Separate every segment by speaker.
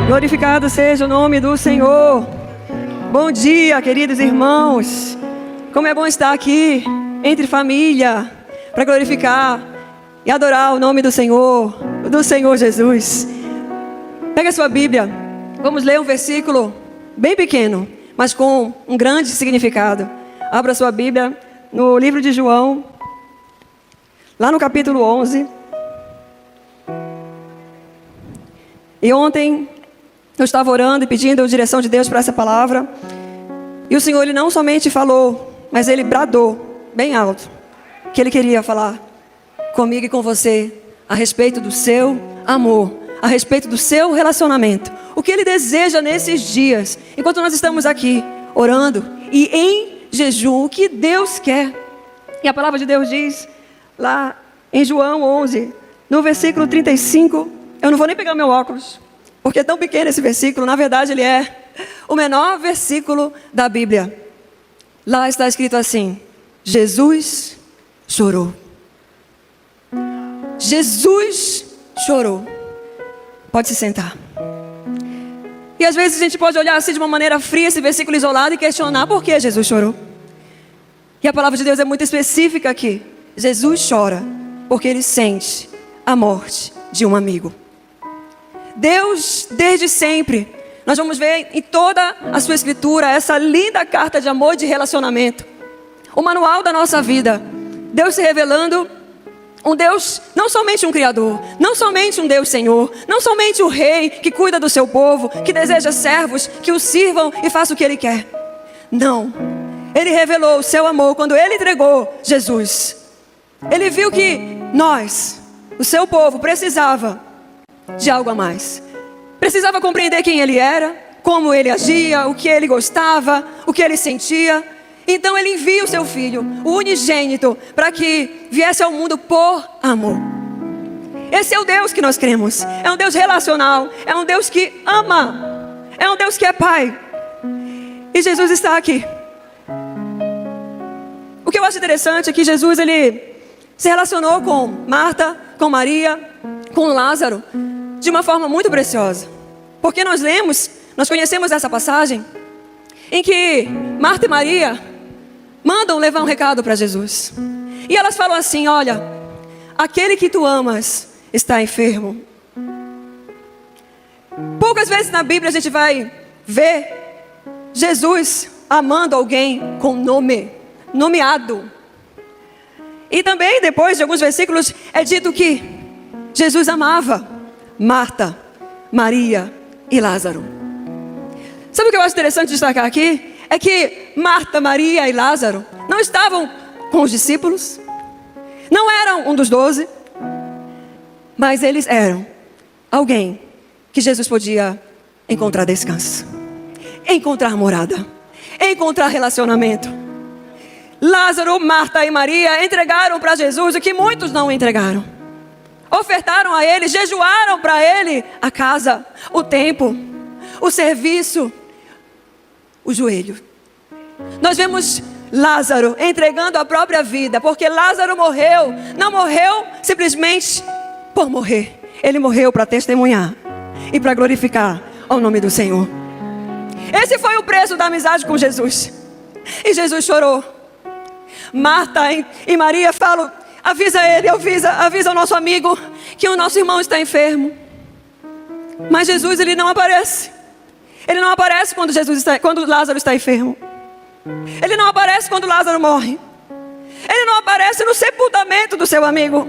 Speaker 1: Glorificado seja o nome do Senhor. Bom dia, queridos irmãos. Como é bom estar aqui, entre família, para glorificar e adorar o nome do Senhor Jesus. Pega a sua Bíblia, vamos ler um versículo bem pequeno, mas com um grande significado. Abra a sua Bíblia no livro de João, lá no capítulo 11. E ontem eu estava orando e pedindo a direção de Deus para essa palavra. E o Senhor, Ele não somente falou, mas Ele bradou bem alto que Ele queria falar comigo e com você a respeito do seu amor, a respeito do seu relacionamento. O que Ele deseja nesses dias, enquanto nós estamos aqui orando e em jejum, o que Deus quer. E a palavra de Deus diz lá em João 11, no versículo 35, eu não vou nem pegar meu óculos, porque é tão pequeno esse versículo. Na verdade ele é o menor versículo da Bíblia. Lá está escrito assim: Jesus chorou. Jesus chorou. Pode se sentar. E às vezes a gente pode olhar assim de uma maneira fria esse versículo isolado e questionar por que Jesus chorou. E a palavra de Deus é muito específica aqui. Jesus chora porque Ele sente a morte de um amigo. Deus, desde sempre, nós vamos ver em toda a sua escritura essa linda carta de amor e de relacionamento, o manual da nossa vida. Deus se revelando um Deus, não somente um Criador, não somente um Deus Senhor, não somente o Rei que cuida do seu povo, que deseja servos que o sirvam e façam o que Ele quer. Não, Ele revelou o seu amor quando Ele entregou Jesus. Ele viu que nós, o seu povo, precisava de algo a mais. Precisava compreender quem Ele era, como Ele agia, o que Ele gostava, o que Ele sentia. Então Ele envia o seu Filho, o unigênito, para que viesse ao mundo por amor. Esse é o Deus que nós cremos. É um Deus relacional, é um Deus que ama, é um Deus que é Pai. E Jesus está aqui. O que eu acho interessante é que Jesus, Ele se relacionou com Marta, com Maria, com Lázaro, de uma forma muito preciosa. Porque nós conhecemos essa passagem em que Marta e Maria mandam levar um recado para Jesus. E elas falam assim: olha, aquele que tu amas está enfermo. Poucas vezes na Bíblia a gente vai ver Jesus amando alguém com nome, nomeado. E também depois de alguns versículos é dito que Jesus amava Marta, Maria e Lázaro. Sabe o que eu acho interessante destacar aqui? É que Marta, Maria e Lázaro não estavam com os discípulos, não eram um dos 12, mas eles eram alguém que Jesus podia encontrar descanso, encontrar morada, encontrar relacionamento. Lázaro, Marta e Maria entregaram para Jesus o que muitos não entregaram. Ofertaram a Ele, jejuaram para Ele a casa, o tempo, o serviço, o joelho. Nós vemos Lázaro entregando a própria vida, porque Lázaro morreu, não morreu simplesmente por morrer. Ele morreu para testemunhar e para glorificar ao nome do Senhor. Esse foi o preço da amizade com Jesus. E Jesus chorou. Marta e Maria falam: avisa ele, avisa o nosso amigo que o nosso irmão está enfermo. Mas Jesus, Ele não aparece. Ele não aparece quando Lázaro está enfermo. Ele não aparece quando Lázaro morre. Ele não aparece no sepultamento do seu amigo.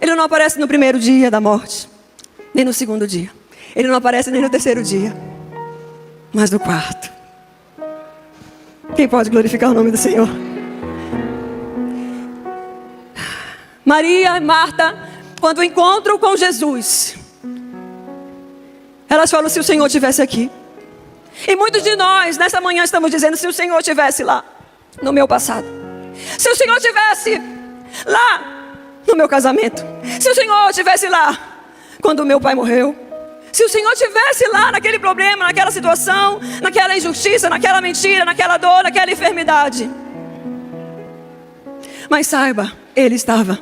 Speaker 1: Ele não aparece no primeiro dia da morte, nem no segundo dia. Ele não aparece nem no terceiro dia, mas no quarto. Quem pode glorificar o nome do Senhor? Maria e Marta, quando encontram com Jesus, elas falam: se o Senhor estivesse aqui. E muitos de nós, nessa manhã, estamos dizendo: se o Senhor estivesse lá, no meu passado. Se o Senhor estivesse lá, no meu casamento. Se o Senhor estivesse lá, quando o meu pai morreu. Se o Senhor estivesse lá, naquele problema, naquela situação, naquela injustiça, naquela mentira, naquela dor, naquela enfermidade. Mas saiba, Ele estava.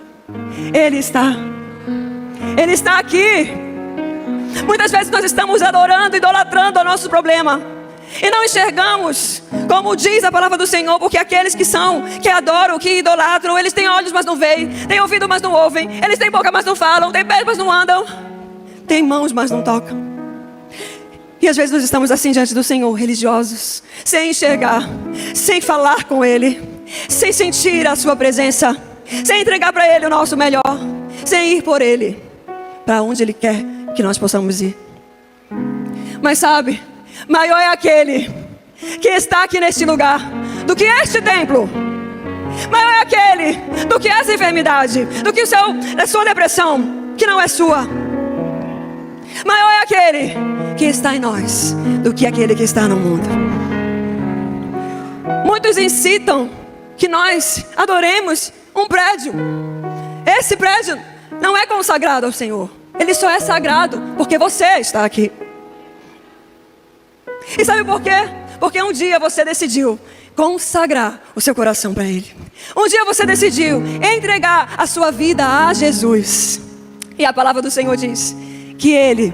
Speaker 1: Ele está. Ele está aqui. Muitas vezes nós estamos adorando, idolatrando o nosso problema e não enxergamos, como diz a palavra do Senhor, porque aqueles que adoram, que idolatram, eles têm olhos, mas não veem, têm ouvido, mas não ouvem, eles têm boca, mas não falam, têm pés, mas não andam, têm mãos, mas não tocam. E às vezes nós estamos assim diante do Senhor, religiosos, sem enxergar, sem falar com Ele, sem sentir a sua presença, sem entregar para Ele o nosso melhor, sem ir por Ele para onde Ele quer que nós possamos ir. Mas sabe, maior é aquele que está aqui neste lugar do que este templo. Maior é aquele do que essa enfermidade, do que a sua depressão, que não é sua. Maior é aquele que está em nós do que aquele que está no mundo. Muitos incitam que nós adoremos um prédio. Esse prédio não é consagrado ao Senhor. Ele só é sagrado porque você está aqui. E sabe por quê? Porque um dia você decidiu consagrar o seu coração para Ele. Um dia você decidiu entregar a sua vida a Jesus. E a palavra do Senhor diz que Ele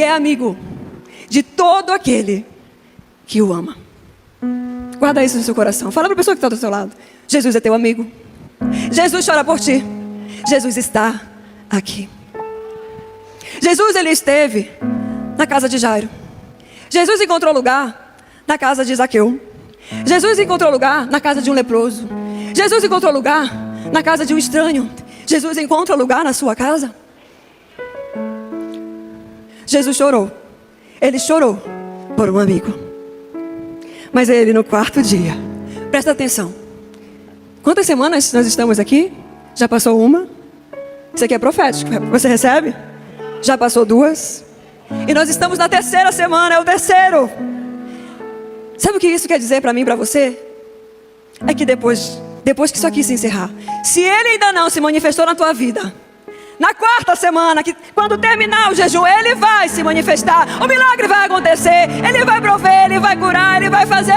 Speaker 1: é amigo de todo aquele que o ama. Guarda isso no seu coração. Fala para a pessoa que está do seu lado. Jesus é teu amigo. Jesus chora por ti. Jesus está aqui. Jesus, Ele esteve na casa de Jairo. Jesus encontrou lugar na casa de Zaqueu. Jesus encontrou lugar na casa de um leproso. Jesus encontrou lugar na casa de um estranho. Jesus encontra lugar na sua casa. Jesus chorou. Ele chorou por um amigo. Mas Ele no quarto dia, presta atenção. Quantas semanas nós estamos aqui? Já passou uma? Isso aqui é profético. Você recebe? Já passou duas? E nós estamos na terceira semana, é o terceiro. Sabe o que isso quer dizer para mim e para você? É que depois que isso aqui se encerrar, se Ele ainda não se manifestou na tua vida, na quarta semana, quando terminar o jejum, Ele vai se manifestar. O milagre vai acontecer. Ele vai prover, Ele vai curar, Ele vai fazer.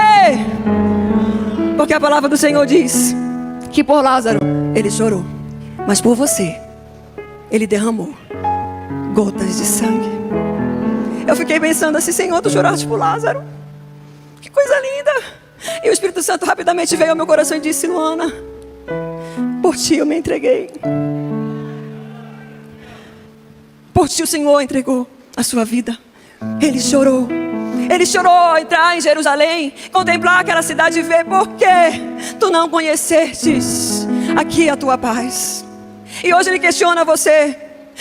Speaker 1: Porque a palavra do Senhor diz que por Lázaro Ele chorou, mas por você Ele derramou gotas de sangue. Eu fiquei pensando assim: Senhor, tu choraste por Lázaro, que coisa linda. E o Espírito Santo rapidamente veio ao meu coração e disse: Luana, por ti eu me entreguei. Por ti o Senhor entregou a sua vida. Ele chorou. Ele chorou ao entrar em Jerusalém, contemplar aquela cidade e ver por que tu não conhecestes aqui a tua paz. E hoje Ele questiona você: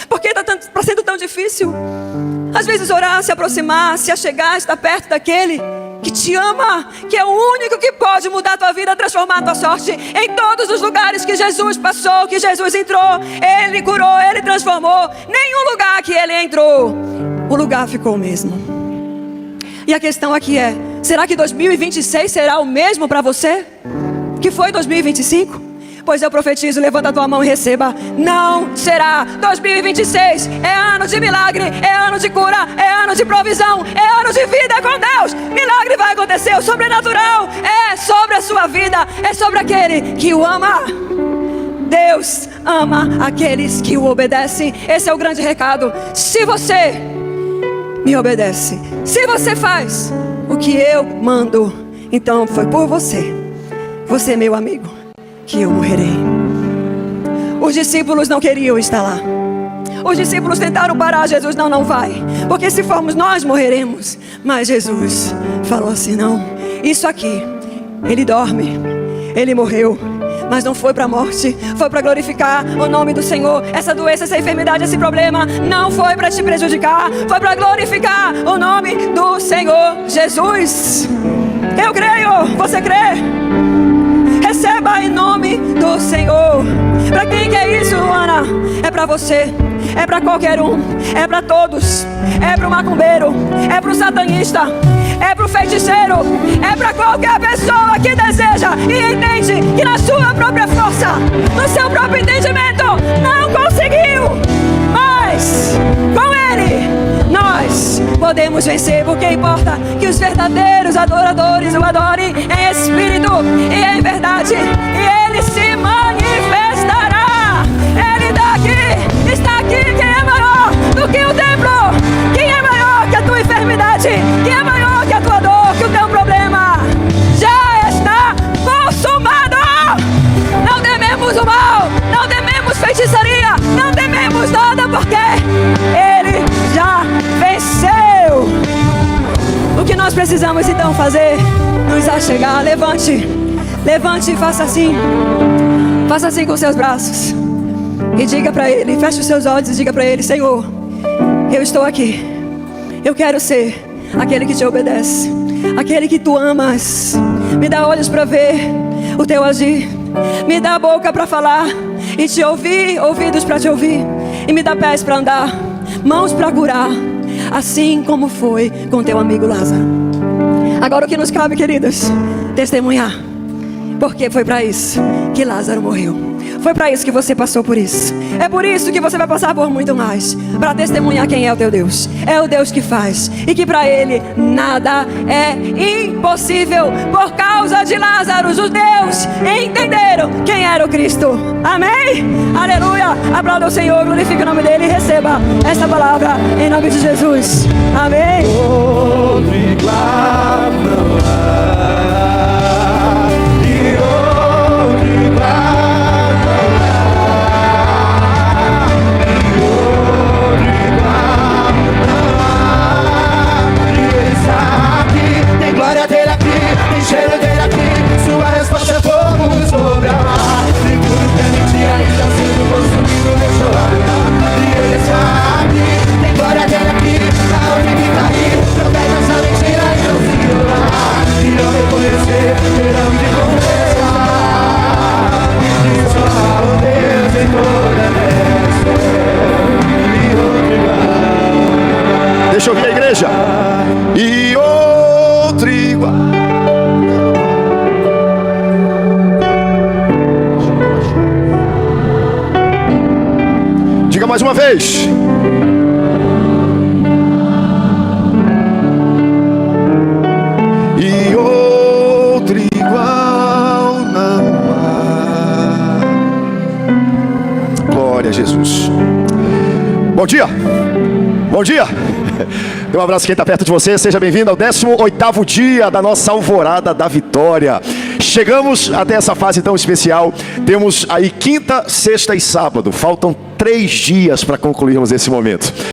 Speaker 1: por que está sendo tão difícil? Às vezes orar, se aproximar, se achegar, estar perto daquele que te ama, que é o único que pode mudar a tua vida, transformar a tua sorte. Em todos os lugares que Jesus passou, que Jesus entrou, Ele curou, Ele transformou. Nenhum lugar que Ele entrou, o lugar ficou o mesmo. E a questão aqui é: será que 2026 será o mesmo para você que foi 2025? Pois eu profetizo, levanta a tua mão e receba. Não será. 2026 é ano de milagre, é ano de cura, é ano de provisão, é ano de vida com Deus. Milagre vai acontecer, o sobrenatural é sobre a sua vida, é sobre aquele que o ama. Deus ama aqueles que o obedecem. Esse é o grande recado. Se você me obedece, se você faz o que eu mando, então foi por você, você meu amigo, que eu morrerei. Os discípulos não queriam estar lá. Os discípulos tentaram parar Jesus: não vai, porque se formos nós morreremos. Mas Jesus falou assim: não, isso aqui, Ele dorme, Ele morreu, mas não foi para a morte, foi para glorificar o nome do Senhor. Essa doença, essa enfermidade, esse problema não foi para te prejudicar, foi para glorificar o nome do Senhor Jesus. Eu creio, você crê? Receba em nome do Senhor. Para quem que é isso, Ana? É para você, é para qualquer um, é para todos. É para o macumbeiro, é para o satanista, é para o feiticeiro, é para qualquer pessoa que deseja e entende que na sua própria força, no seu próprio entendimento, não conseguiu, mas com Ele nós podemos vencer. Porque importa que os verdadeiros adoradores o adorem em espírito e em verdade, e Ele se manifestará. Ele está aqui quem é maior do que o templo. precisamos então fazer? Nos achegar. Levante e faça assim. Faça assim com seus braços. E diga para Ele, feche os seus olhos e diga para Ele: Senhor, eu estou aqui. Eu quero ser aquele que te obedece, aquele que tu amas. Me dá olhos para ver o teu agir. Me dá boca para falar e te ouvir, ouvidos para te ouvir. E me dá pés para andar, mãos para curar, assim como foi com teu amigo Lázaro. Agora o que nos cabe, queridos? Testemunhar. Porque foi para isso que Lázaro morreu. Foi para isso que você passou por isso. É por isso que você vai passar por muito mais. Para testemunhar quem é o teu Deus. É o Deus que faz. E que para Ele nada é impossível. Por causa de Lázaro, os judeus entenderam quem era o Cristo. Amém? Aleluia. Aplauda o Senhor, glorifique o nome dEle e receba essa palavra em nome de Jesus. Amém.
Speaker 2: Deixa eu ouvir a igreja. E outro igual. Diga mais uma vez. E outro igual não há. Glória a Jesus. Bom dia. Bom dia. Dê um abraço quem está perto de você. Seja bem-vindo ao 18º dia da nossa alvorada da vitória. Chegamos até essa fase tão especial. Temos aí quinta, sexta e sábado. Faltam 3 dias para concluirmos esse momento.